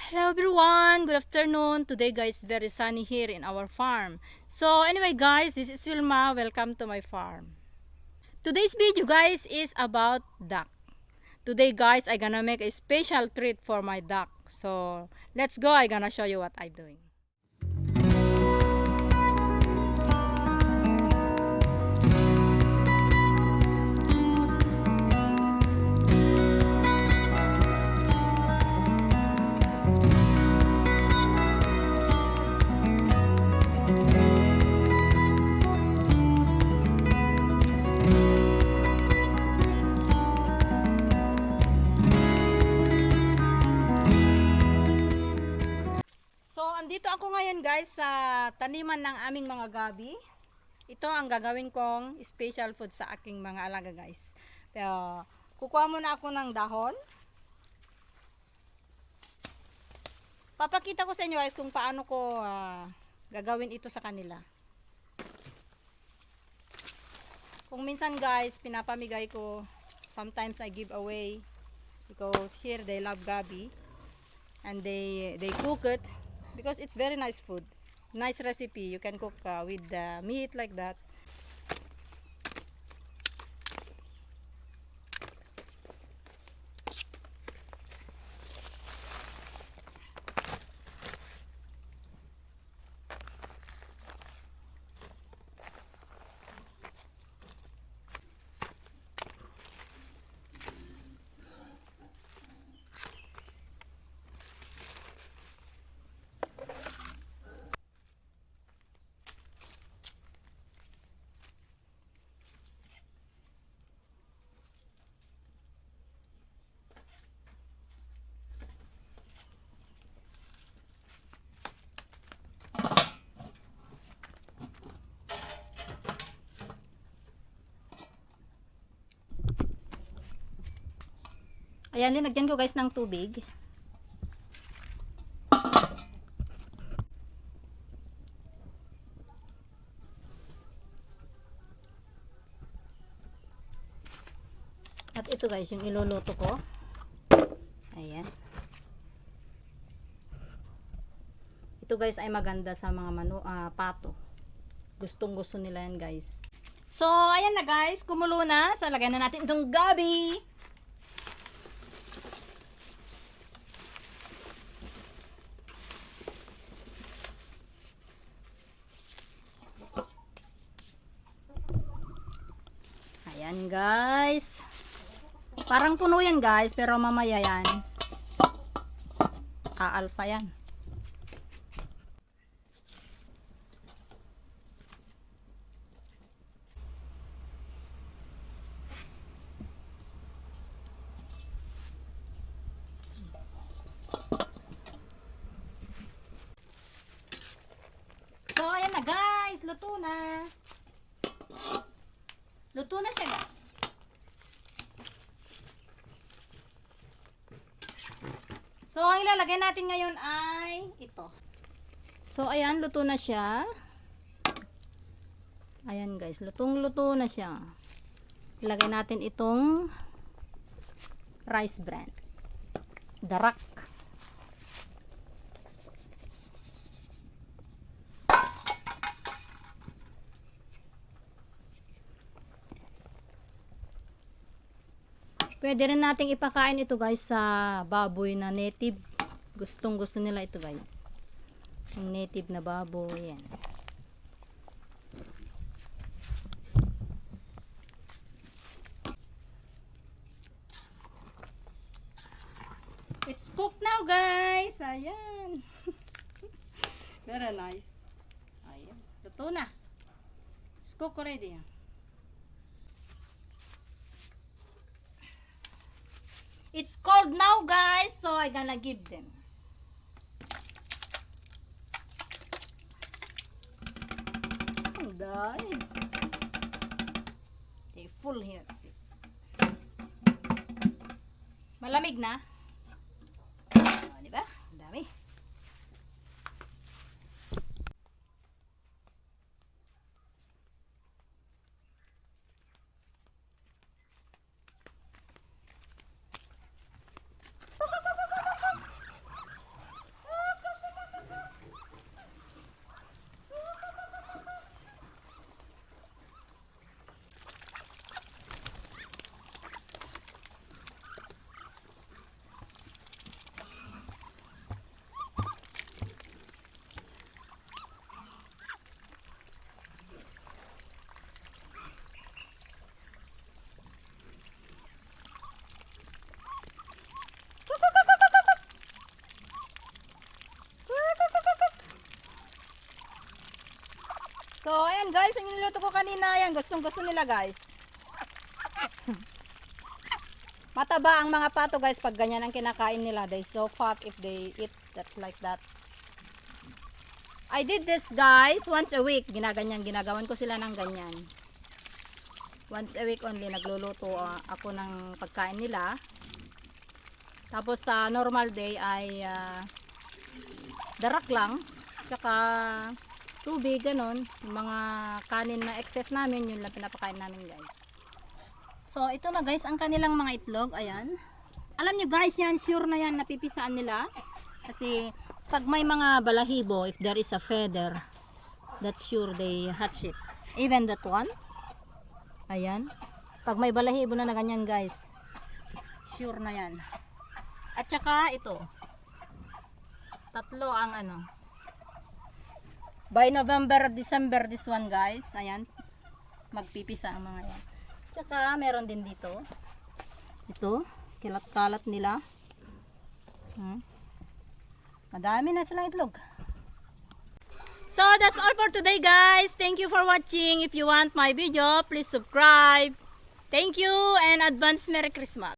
Hello everyone, good afternoon. Today guys, very sunny here in our farm. So anyway guys, this is Wilma. Welcome to my farm. Today's video guys is about duck. Today guys, I gonna make a special treat for my duck. So let's go, I gonna show you what I'm doing. So andito ako ngayon guys sa taniman ng aming mga gabi. Ito ang gagawin kong special food sa aking mga alaga guys. Pero kukuha muna ako ng dahon. Papakita ko sa inyo guys kung paano ko gagawin ito sa kanila. Kung minsan guys, pinapamigay ko. Sometimes I give away because here they love gabi and they cook it because it's very nice food. Nice recipe. You can cook with the meat like that. Ayan, linagyan ko guys ng tubig. At ito guys, yung iluluto ko. Ayan. Ito guys ay maganda sa mga pato. Gustong gusto nila yan guys. So, ayan na guys, kumulo na. So, lagyan na natin itong gabi. Ayan guys. Parang puno yan guys, pero mamaya yan. Aalsa yan. So ayan na guys, luto na. Luto na siya guys. So, ang ilalagay natin ngayon ay ito. So, ayan, luto na siya. Ayan guys, lutong-luto na siya. Ilagay natin itong rice bran. Darak. Pwede rin nating ipakain ito guys sa baboy na native. Gustong gusto nila ito guys. Yung native na baboy. Yan. It's cooked now guys. Ayan. Very nice. Ayan. Luto na. It's cooked already. It's cold now guys, so I gonna give them. Dahil they full here sis. Malamig na. Di ba? Ang dami. pato ko kanina yan. Gustong gusto nila guys. Mataba ang mga pato guys pag ganyan ang kinakain nila. They so fat if they eat that like that. I did this guys once a week. Ginagawan ko sila ng ganyan. Once a week only nagluluto ako ng pagkain nila. Tapos sa normal day ay darak lang. Tsaka tubig, ganon. Yung mga kanin na excess namin, yun lang pinapakain namin guys. So, ito na guys, ang kanilang mga itlog. Ayan. Alam nyo guys, yan, sure na yan, napipisaan nila. Kasi, pag may mga balahibo, if there is a feather, that's sure they hatch it. Even that one. Ayan. Pag may balahibo na ganyan guys, sure na yan. At saka, ito. Tatlo ang by November, December, this one guys. Ayan. Magpipisa ang mga yan. Tsaka meron din dito. Ito, kilat-kalat nila. Madami na silang itlog. So that's all for today guys. Thank you for watching. If you want my video, please subscribe. Thank you and advance Merry Christmas.